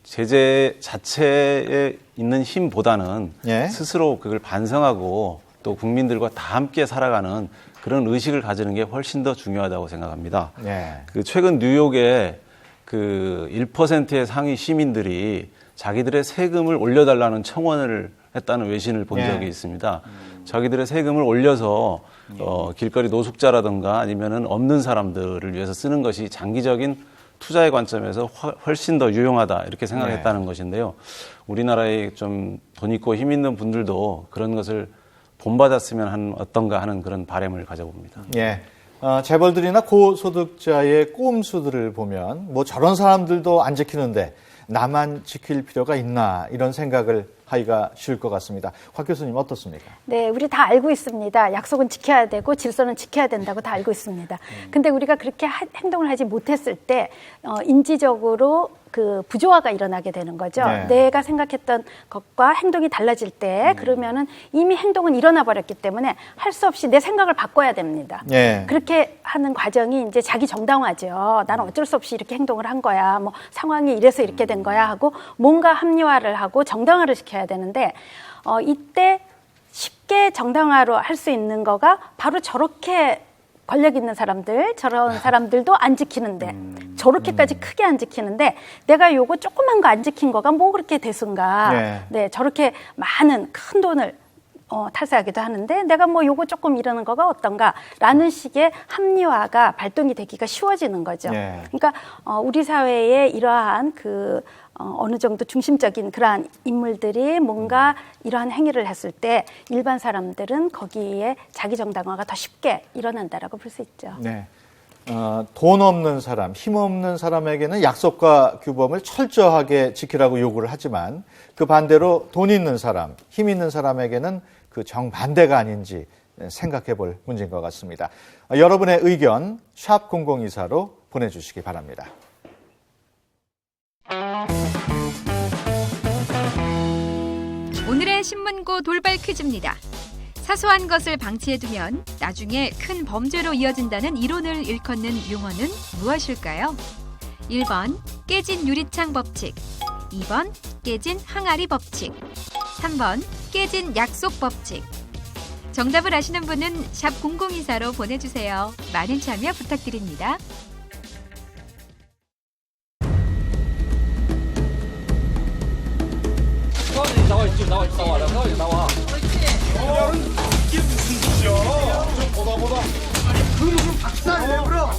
제재 자체에 있는 힘보다는 스스로 그걸 반성하고 또 국민들과 다 함께 살아가는 그런 의식을 가지는 게 훨씬 더 중요하다고 생각합니다. 그 최근 뉴욕에 그 1%의 상위 시민들이 자기들의 세금을 올려달라는 청원을 했다는 외신을 본 적이 있습니다. 자기들의 세금을 올려서 길거리 노숙자라든가 아니면은 없는 사람들을 위해서 쓰는 것이 장기적인 투자의 관점에서 훨씬 더 유용하다 이렇게 생각했다는 것인데요. 우리나라에 좀 돈 있고 힘 있는 분들도 그런 것을 본받았으면 어떤가 하는 그런 바람을 가져봅니다. 재벌들이나 고소득자의 꼼수들을 보면 뭐 저런 사람들도 안 지키는데 나만 지킬 필요가 있나 이런 생각을 하기가 쉬울 것 같습니다. 곽 교수님 어떻습니까? 네, 우리 다 알고 있습니다. 약속은 지켜야 되고 질서는 지켜야 된다고 다 알고 있습니다. 근데 우리가 그렇게 행동을 하지 못했을 때 인지적으로 그 부조화가 일어나게 되는 거죠. 내가 생각했던 것과 행동이 달라질 때 그러면은 이미 행동은 일어나 버렸기 때문에 할 수 없이 내 생각을 바꿔야 됩니다. 그렇게 하는 과정이 이제 자기 정당화죠. 나는 어쩔 수 없이 이렇게 행동을 한 거야. 뭐 상황이 이래서 이렇게 된 거야 하고 뭔가 합리화를 하고 정당화를 시켜야 되는데 이때 쉽게 정당화로 할 수 있는 거가 바로 저렇게 권력 있는 사람들, 저런 사람들도 안 지키는데 저렇게까지 크게 안 지키는데 내가 요거 조그만 거 안 지킨 거가 뭐 그렇게 대수인가. 저렇게 많은 큰 돈을 탈세하기도 하는데 내가 뭐 요거 조금 이러는 거가 어떤가라는 식의 합리화가 발동이 되기가 쉬워지는 거죠. 네. 그러니까 우리 사회에 이러한 어느 정도 중심적인 그러한 인물들이 뭔가 이러한 행위를 했을 때 일반 사람들은 거기에 자기 정당화가 더 쉽게 일어난다라고 볼 수 있죠. 네. 돈 없는 사람, 힘 없는 사람에게는 약속과 규범을 철저하게 지키라고 요구를 하지만 그 반대로 돈 있는 사람, 힘 있는 사람에게는 그 정반대가 아닌지 생각해 볼 문제인 것 같습니다. 여러분의 의견 샵 0024로 보내주시기 바랍니다. 오늘의 신문고 돌발 퀴즈입니다. 사소한 것을 방치해두면 나중에 큰 범죄로 이어진다는 이론을 일컫는 용어는 무엇일까요? 1번 깨진 유리창 법칙, 2번 깨진 항아리 법칙, 3번 깨진 약속 법칙. 정답을 아시는 분은 샵 0024로 보내주세요. 많은 참여 부탁드립니다. 나와. 이게 무슨 짓이야? 좀 보다. 그럼 박살내 버려.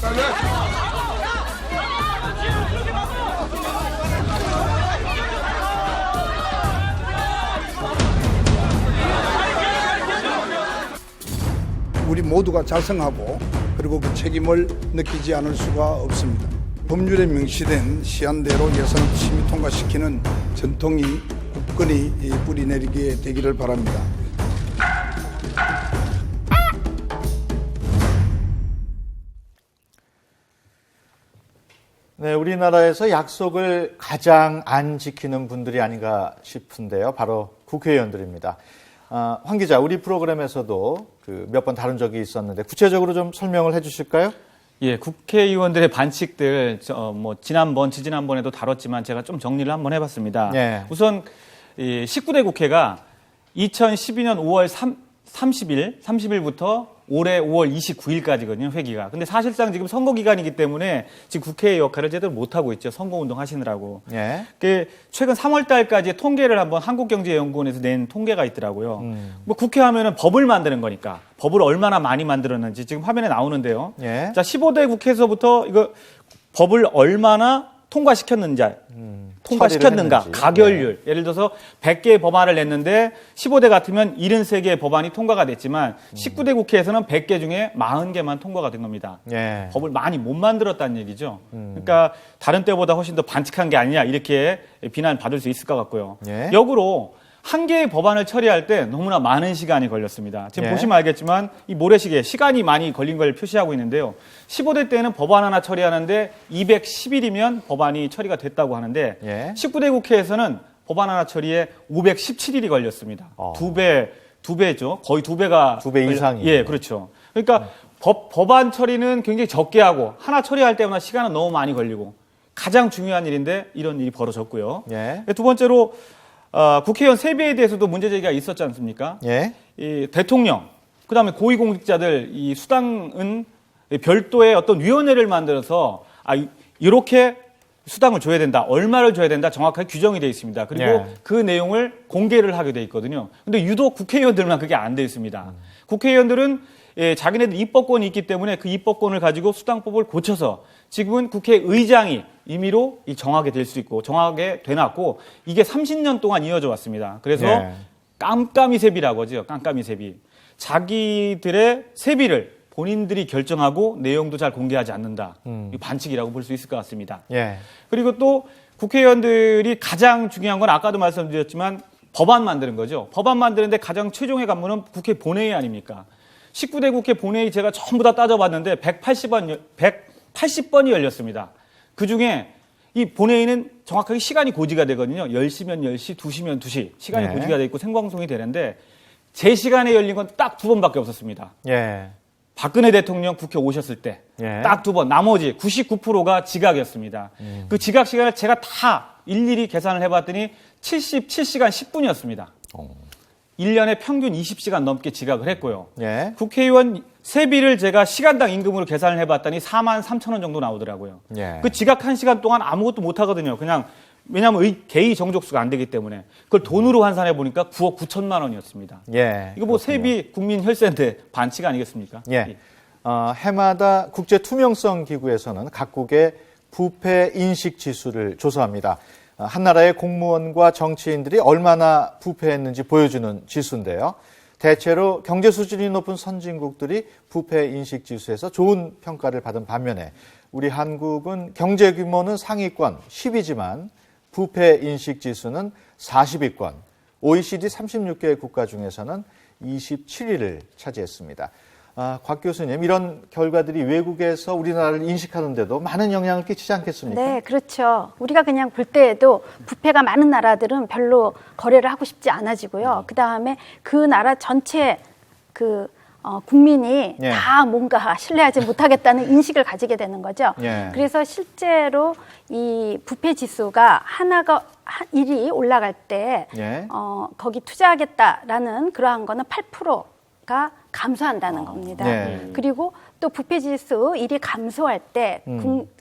우리 모두가 자성하고 그리고 그 책임을 느끼지 않을 수가 없습니다. 법률에 명시된 시한대로 예산을 심의 통과시키는 전통이 굳건히 뿌리내리게 되기를 바랍니다. 네, 우리나라에서 약속을 가장 안 지키는 분들이 아닌가 싶은데요. 바로 국회의원들입니다. 황 기자, 우리 프로그램에서도 몇 번 다룬 적이 있었는데 구체적으로 좀 설명을 해 주실까요? 예, 국회의원들의 반칙들, 지난번에도 다뤘지만 제가 좀 정리를 한번 해봤습니다. 예. 우선 19대 국회가 2012년 5월 30일부터 올해 5월 29일까지거든요, 회기가. 근데 사실상 지금 선거 기간이기 때문에 지금 국회의 역할을 제대로 못하고 있죠. 선거운동 하시느라고. 예. 최근 3월 달까지 통계를 한번 한국경제연구원에서 낸 통계가 있더라고요. 뭐 국회 하면은 법을 만드는 거니까 법을 얼마나 많이 만들었는지 지금 화면에 나오는데요. 예. 자, 15대 국회에서부터 이거 법을 얼마나 통과시켰는가, 가결률. 예를 들어서 100개의 법안을 냈는데 15대 같으면 73개의 법안이 통과가 됐지만 19대 국회에서는 100개 중에 40개만 통과가 된 겁니다. 예. 법을 많이 못 만들었다는 얘기죠. 그러니까 다른 때보다 훨씬 더 반칙한 게 아니냐 이렇게 비난받을 수 있을 것 같고요. 예. 역으로 한 개의 법안을 처리할 때 너무나 많은 시간이 걸렸습니다. 지금 예. 보시면 알겠지만 이 모래시계 시간이 많이 걸린 걸 표시하고 있는데요. 15대 때는 법안 하나 처리하는데 210일이면 법안이 처리가 됐다고 하는데 예. 19대 국회에서는 법안 하나 처리에 517일이 걸렸습니다. 두 배죠. 거의 두 배가. 2배 이상이. 예, 그렇죠. 그러니까 법안 처리는 굉장히 적게 하고 하나 처리할 때마다 시간은 너무 많이 걸리고 가장 중요한 일인데 이런 일이 벌어졌고요. 예. 두 번째로 국회의원 세비에 대해서도 문제 제기가 있었지 않습니까? 예. 이 대통령, 그다음에 고위공직자들 이 수당은 별도의 어떤 위원회를 만들어서 이렇게 수당을 줘야 된다, 얼마를 줘야 된다 정확하게 규정이 되어 있습니다. 그리고 예. 그 내용을 공개를 하게 돼 있거든요. 근데 유독 국회의원들만 그게 안 돼 있습니다. 국회의원들은 자기네들 입법권이 있기 때문에 그 입법권을 가지고 수당법을 고쳐서 지금은 국회의장이 임의로 정하게 될 수 있고 정하게 돼놨고 이게 30년 동안 이어져 왔습니다. 그래서 예. 깜깜이 세비라고 하죠. 깜깜이 세비. 자기들의 세비를 본인들이 결정하고 내용도 잘 공개하지 않는다. 이 반칙이라고 볼 수 있을 것 같습니다. 예. 그리고 또 국회의원들이 가장 중요한 건 아까도 말씀드렸지만 법안 만드는 거죠. 법안 만드는데 가장 최종의 관문은 국회 본회의 아닙니까? 19대 국회 본회의 제가 전부 다 따져봤는데 180번이 열렸습니다. 그중에 이 본회의는 정확하게 시간이 고지가 되거든요. 10시면 10시, 2시면 2시. 시간이 네. 고지가 돼 있고 생방송이 되는데 제 시간에 열린 건 딱 2번밖에 없었습니다. 예. 박근혜 대통령 국회 오셨을 때 예. 딱 2번, 나머지 99%가 지각이었습니다. 그 지각 시간을 제가 다 일일이 계산을 해봤더니 77시간 10분이었습니다. 1년에 평균 20시간 넘게 지각을 했고요. 예. 국회의원 세비를 제가 시간당 임금으로 계산을 해봤더니 43,000원 정도 나오더라고요. 예. 그 지각 1시간 동안 아무것도 못 하거든요. 그냥 왜냐하면 개의 정족수가 안 되기 때문에 그걸 돈으로 환산해 보니까 9억 9천만 원이었습니다. 예, 이거 뭐 그렇군요. 세비 국민 혈세인데 반칙 아니겠습니까? 예. 해마다 국제 투명성 기구에서는 각국의 부패 인식 지수를 조사합니다. 한 나라의 공무원과 정치인들이 얼마나 부패했는지 보여주는 지수인데요. 대체로 경제 수준이 높은 선진국들이 부패 인식 지수에서 좋은 평가를 받은 반면에 우리 한국은 경제 규모는 상위권 10위지만 부패 인식 지수는 40위권, OECD 36개 국가 중에서는 27위를 차지했습니다. 곽 교수님, 이런 결과들이 외국에서 우리나라를 인식하는데도 많은 영향을 끼치지 않겠습니까? 네, 그렇죠. 우리가 그냥 볼 때에도 부패가 많은 나라들은 별로 거래를 하고 싶지 않아지고요. 그다음에 그 나라 전체 국민이 예. 다 뭔가 신뢰하지 못하겠다는 인식을 가지게 되는 거죠. 예. 그래서 실제로 이 부패 지수가 하나가 1이 올라갈 때 예. 거기 투자하겠다라는 그러한 거는 8%가 감소한다는 겁니다. 네. 그리고 또 부패지수 1이 감소할 때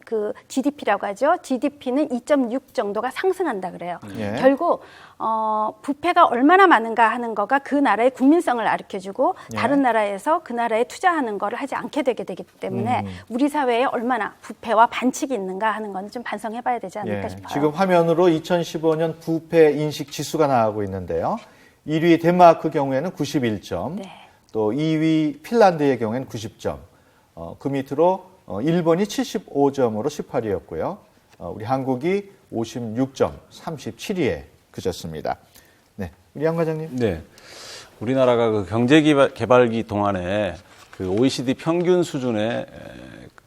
그 GDP라고 하죠. GDP는 2.6 정도가 상승한다 그래요. 예. 결국 부패가 얼마나 많은가 하는 거가 그 나라의 국민성을 가르쳐주고 예. 다른 나라에서 그 나라에 투자하는 거를 하지 않게 되게 되기 때문에 우리 사회에 얼마나 부패와 반칙이 있는가 하는 건 좀 반성해봐야 되지 않을까 예. 싶어요. 지금 화면으로 2015년 부패 인식 지수가 나가고 있는데요. 1위 덴마크 경우에는 91점, 네. 또 2위 핀란드의 경우에는 90점, 그 밑으로 일본이 75점으로 18위였고요. 우리 한국이 56점, 37위에 그쳤습니다. 네, 우리 양 과장님. 네, 우리나라가 그 경제개발기 동안에 그 OECD 평균 수준의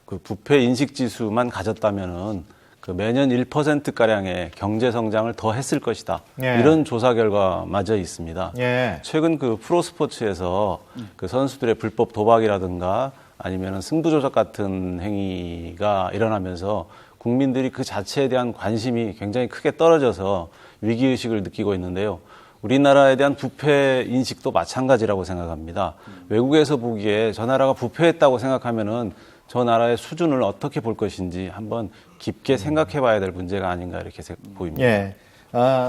그 부패 인식 지수만 가졌다면은 그 매년 1% 가량의 경제 성장을 더 했을 것이다. 예. 이런 조사 결과마저 있습니다. 예. 최근 그 프로스포츠에서 그 선수들의 불법 도박이라든가 아니면은 승부조작 같은 행위가 일어나면서 국민들이 그 자체에 대한 관심이 굉장히 크게 떨어져서 위기의식을 느끼고 있는데요. 우리나라에 대한 부패 인식도 마찬가지라고 생각합니다. 외국에서 보기에 저 나라가 부패했다고 생각하면은 저 나라의 수준을 어떻게 볼 것인지 한번 깊게 생각해 봐야 될 문제가 아닌가 이렇게 보입니다. 예.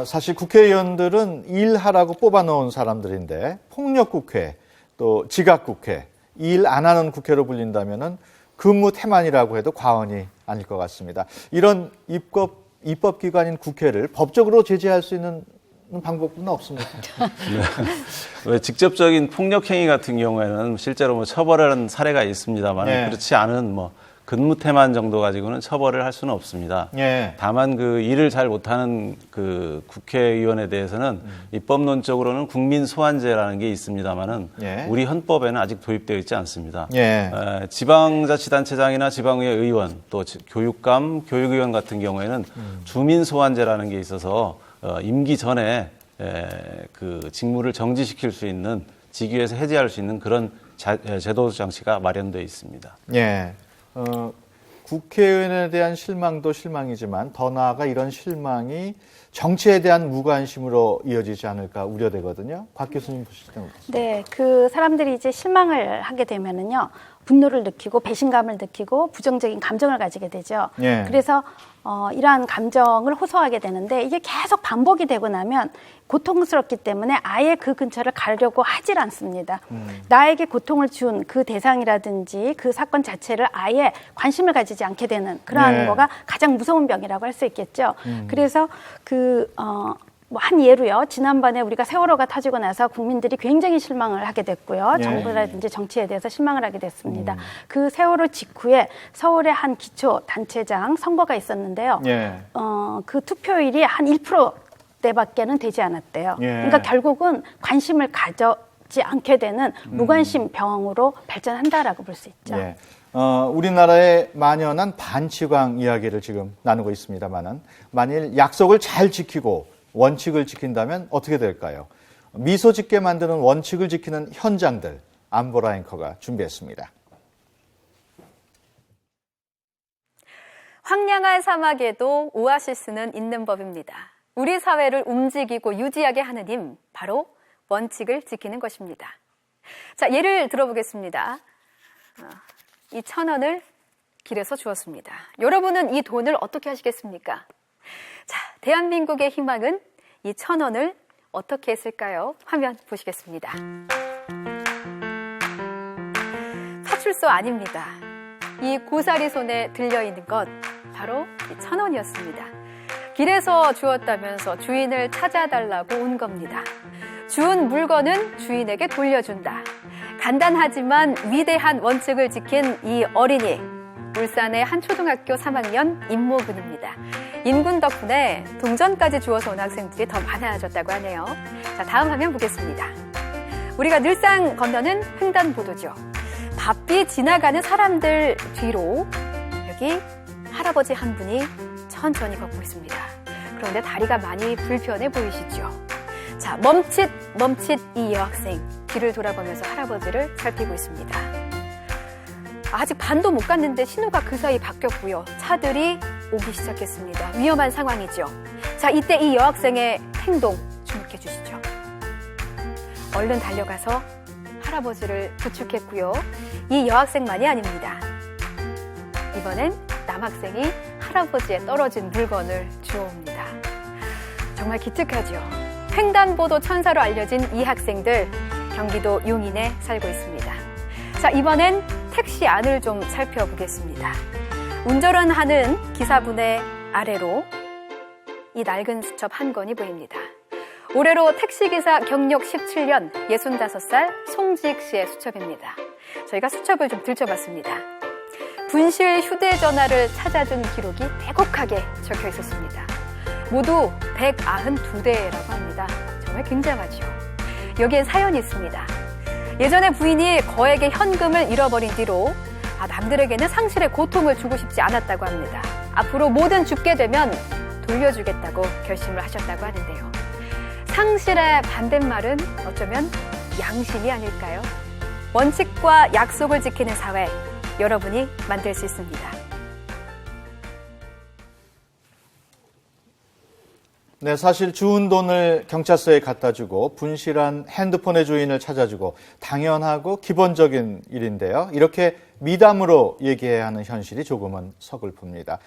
사실 국회의원들은 일하라고 뽑아놓은 사람들인데 폭력국회, 또 지각국회, 일 안 하는 국회로 불린다면은 근무 태만이라고 해도 과언이 아닐 것 같습니다. 이런 입법기관인 국회를 법적으로 제재할 수 있는 방법은 없습니까? 네. 직접적인 폭력 행위 같은 경우에는 실제로 뭐 처벌하는 사례가 있습니다만 예. 그렇지 않은 뭐 근무 태만 정도 가지고는 처벌을 할 수는 없습니다. 예. 다만 그 일을 잘 못하는 그 국회의원에 대해서는 입법론적으로는 국민 소환제라는 게 있습니다만은 예. 우리 헌법에는 아직 도입되어 있지 않습니다. 예. 지방자치단체장이나 지방의회 의원 또 교육감, 교육위원 같은 경우에는 주민 소환제라는 게 있어서 임기 전에 그 직무를 정지시킬 수 있는 직위에서 해제할 수 있는 그런 제도 장치가 마련되어 있습니다. 예. 국회의원에 대한 실망도 실망이지만 더 나아가 이런 실망이 정치에 대한 무관심으로 이어지지 않을까 우려되거든요. 곽 교수님 보실 때는 어떻습니까? 네, 그 사람들이 이제 실망을 하게 되면은요, 분노를 느끼고 배신감을 느끼고 부정적인 감정을 가지게 되죠. 예. 그래서 이러한 감정을 호소하게 되는데 이게 계속 반복이 되고 나면 고통스럽기 때문에 아예 그 근처를 가려고 하질 않습니다. 나에게 고통을 준 그 대상이라든지 그 사건 자체를 아예 관심을 가지지 않게 되는 그러한 네. 거가 가장 무서운 병이라고 할 수 있겠죠. 그래서 한 예로요. 지난번에 우리가 세월호가 터지고 나서 국민들이 굉장히 실망을 하게 됐고요. 예. 정부라든지 정치에 대해서 실망을 하게 됐습니다. 그 세월호 직후에 서울의 한 기초 단체장 선거가 있었는데요. 예. 그 투표율이 한 1%대밖에는 되지 않았대요. 예. 그러니까 결국은 관심을 가져지 않게 되는 무관심 병으로 발전한다라고 볼 수 있죠. 예. 우리나라의 만연한 반치광 이야기를 지금 나누고 있습니다만은 만일 약속을 잘 지키고 원칙을 지킨다면 어떻게 될까요? 미소 짓게 만드는 원칙을 지키는 현장들, 안보라 앵커가 준비했습니다. 황량한 사막에도 오아시스는 있는 법입니다. 우리 사회를 움직이고 유지하게 하는 힘, 바로 원칙을 지키는 것입니다. 자, 예를 들어보겠습니다. 이 1,000원을 길에서 주었습니다. 여러분은 이 돈을 어떻게 하시겠습니까? 자, 대한민국의 희망은 이 1,000원을 어떻게 했을까요? 화면 보시겠습니다. 파출소 아닙니다. 이 고사리 손에 들려있는 것 바로 이 1,000원이었습니다. 길에서 주었다면서 주인을 찾아달라고 온 겁니다. 주운 물건은 주인에게 돌려준다. 간단하지만 위대한 원칙을 지킨 이 어린이, 울산의 한 초등학교 3학년 임모근입니다. 인군 덕분에 동전까지 주워서 온 학생들이 더 많아졌다고 하네요. 자, 다음 화면 보겠습니다. 우리가 늘상 건너는 횡단보도죠. 바삐 지나가는 사람들 뒤로 여기 할아버지 한 분이 천천히 걷고 있습니다. 그런데 다리가 많이 불편해 보이시죠? 자, 멈칫 이 여학생 뒤를 돌아보면서 할아버지를 살피고 있습니다. 아직 반도 못 갔는데 신호가 그 사이 바뀌었고요. 차들이 오기 시작했습니다. 위험한 상황이죠. 자, 이때 이 여학생의 행동 주목해 주시죠. 얼른 달려가서 할아버지를 부축했고요. 이 여학생만이 아닙니다. 이번엔 남학생이 할아버지의 떨어진 물건을 주워옵니다. 정말 기특하죠. 횡단보도 천사로 알려진 이 학생들, 경기도 용인에 살고 있습니다. 자, 이번엔 택시 안을 좀 살펴보겠습니다. 운전하는 기사분의 아래로 이 낡은 수첩 한 권이 보입니다. 올해로 택시기사 경력 17년 65살 송지익 씨의 수첩입니다. 저희가 수첩을 좀 들춰봤습니다. 분실 휴대전화를 찾아준 기록이 빼곡하게 적혀 있었습니다. 모두 192대라고 합니다. 정말 굉장하죠. 여기엔 사연이 있습니다. 예전에 부인이 거액의 현금을 잃어버린 뒤로 남들에게는 상실의 고통을 주고 싶지 않았다고 합니다. 앞으로 뭐든 죽게 되면 돌려주겠다고 결심을 하셨다고 하는데요. 상실의 반대말은 어쩌면 양심이 아닐까요? 원칙과 약속을 지키는 사회, 여러분이 만들 수 있습니다. 네, 사실 주운 돈을 경찰서에 갖다 주고 분실한 핸드폰의 주인을 찾아주고 당연하고 기본적인 일인데요. 이렇게 미담으로 얘기해야 하는 현실이 조금은 서글픕니다.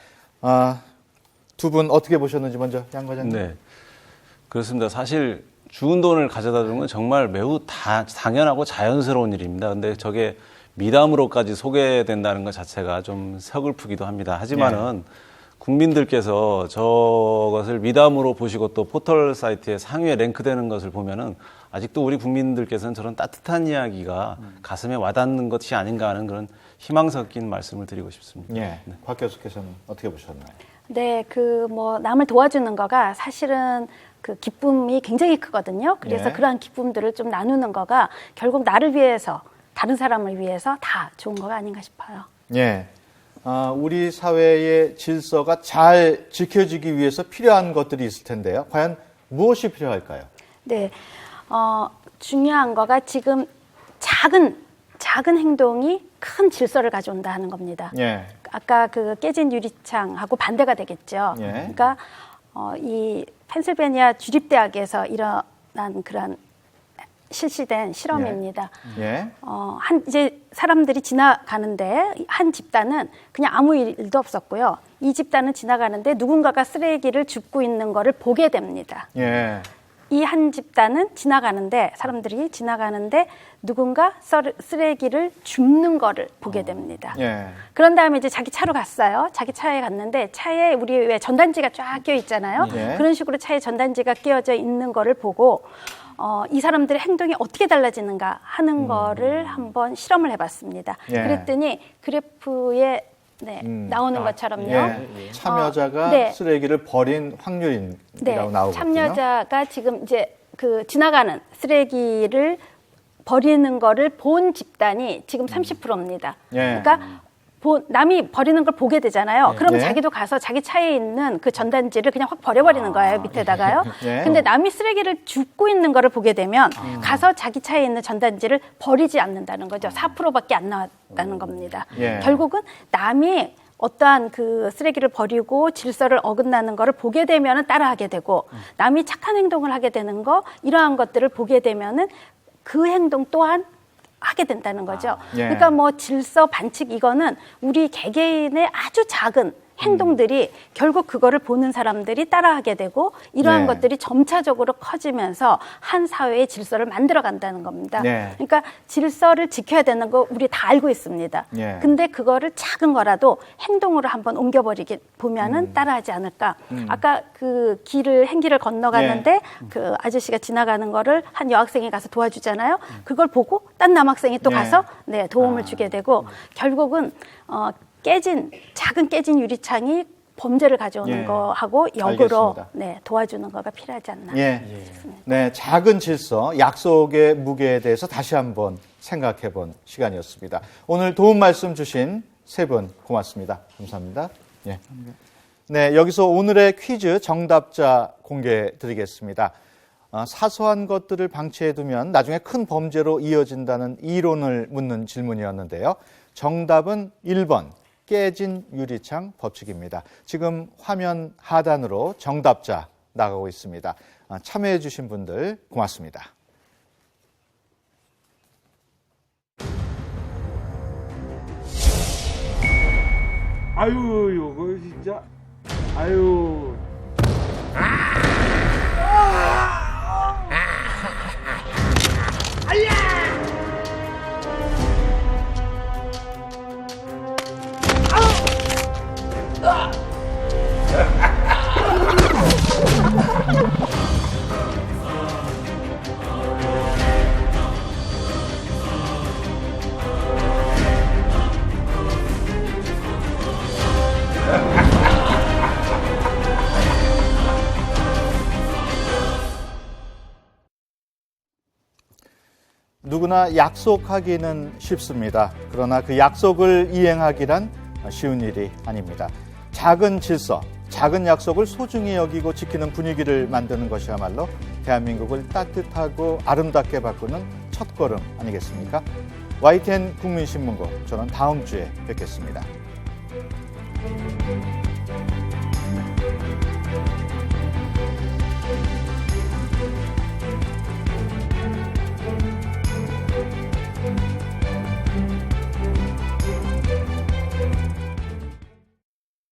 두 분 어떻게 보셨는지 먼저 양 과장님. 네, 그렇습니다. 사실 주운 돈을 가져다 주는 건 정말 매우 당연하고 자연스러운 일입니다. 근데 저게 미담으로까지 소개된다는 것 자체가 좀 서글프기도 합니다. 하지만은 국민들께서 저것을 미담으로 보시고 또 포털 사이트에 상위에 랭크되는 것을 보면은 아직도 우리 국민들께서는 저런 따뜻한 이야기가 가슴에 와닿는 것이 아닌가 하는 그런 희망 섞인 말씀을 드리고 싶습니다. 네. 박 교수께서는 어떻게 보셨나요? 네, 남을 도와주는 거가 사실은 그 기쁨이 굉장히 크거든요. 그래서 네. 그러한 기쁨들을 좀 나누는 거가 결국 나를 위해서, 다른 사람을 위해서 다 좋은 거가 아닌가 싶어요. 예. 우리 사회의 질서가 잘 지켜지기 위해서 필요한 것들이 있을 텐데요. 과연 무엇이 필요할까요? 네, 중요한 거가 지금 작은 행동이 큰 질서를 가져온다 하는 겁니다. 예. 아까 그 깨진 유리창하고 반대가 되겠죠. 예. 그러니까 이 펜실베니아 주립대학에서 일어난 그런 실시된 실험입니다. 예. 이제 사람들이 지나가는데 한 집단은 그냥 아무 일도 없었고요. 이 집단은 지나가는데 누군가가 쓰레기를 줍고 있는 거를 보게 됩니다. 예. 이 한 집단은 사람들이 지나가는데 누군가 쓰레기를 줍는 거를 보게 됩니다. 예. 그런 다음에 이제 자기 차로 갔어요. 자기 차에 갔는데 차에 우리 왜 전단지가 쫙 끼어 있잖아요. 예. 그런 식으로 차에 전단지가 끼어져 있는 거를 보고 이 사람들의 행동이 어떻게 달라지는가 하는 거를 한번 실험을 해봤습니다. 예. 그랬더니 그래프에 나오는 것처럼요. 예. 참여자가 쓰레기를 버린 확률이라고 나오거든요. 참여자가 지금 이제 지나가는 쓰레기를 버리는 거를 본 집단이 지금 30%입니다. 예. 그러니까 남이 버리는 걸 보게 되잖아요. 그러면 예. 자기도 가서 자기 차에 있는 그 전단지를 그냥 확 버려버리는 거예요, 밑에다가요. 예. 근데 남이 쓰레기를 줍고 있는 거를 보게 되면 가서 자기 차에 있는 전단지를 버리지 않는다는 거죠. 4%밖에 안 나왔다는 겁니다. 예. 결국은 남이 어떠한 그 쓰레기를 버리고 질서를 어긋나는 거를 보게 되면은 따라하게 되고 남이 착한 행동을 하게 되는 거, 이러한 것들을 보게 되면은 그 행동 또한 하게 된다는 거죠. 예. 그러니까 질서 반칙 이거는 우리 개개인의 아주 작은 행동들이 결국 그거를 보는 사람들이 따라하게 되고 이러한 네. 것들이 점차적으로 커지면서 한 사회의 질서를 만들어 간다는 겁니다. 네. 그러니까 질서를 지켜야 되는 거 우리 다 알고 있습니다. 네. 근데 그거를 작은 거라도 행동으로 한번 옮겨버리게 보면은 따라하지 않을까. 아까 그 행길을 건너가는데 그 아저씨가 지나가는 거를 한 여학생이 가서 도와주잖아요. 그걸 보고 딴 남학생이 또 가서 도움을 주게 되고 결국은 작은 깨진 유리창이 범죄를 가져오는 거하고 역으로 도와주는 거가 필요하지 않나 싶습니다. 네, 작은 질서, 약속의 무게에 대해서 다시 한번 생각해 본 시간이었습니다. 오늘 도움 말씀 주신 세 분 고맙습니다. 감사합니다. 네, 여기서 오늘의 퀴즈 정답자 공개해 드리겠습니다. 사소한 것들을 방치해두면 나중에 큰 범죄로 이어진다는 이론을 묻는 질문이었는데요. 정답은 1번 깨진 유리창 법칙입니다. 지금 화면 하단으로 정답자 나가고 있습니다. 참여해 주신 분들 고맙습니다. 아유, 요거 진짜. 아유. 누구나 약속하기는 쉽습니다. 그러나 그 약속을 이행하기란 쉬운 일이 아닙니다. 작은 질서, 작은 약속을 소중히 여기고 지키는 분위기를 만드는 것이야말로 대한민국을 따뜻하고 아름답게 바꾸는 첫걸음 아니겠습니까? YTN 국민신문고, 저는 다음 주에 뵙겠습니다.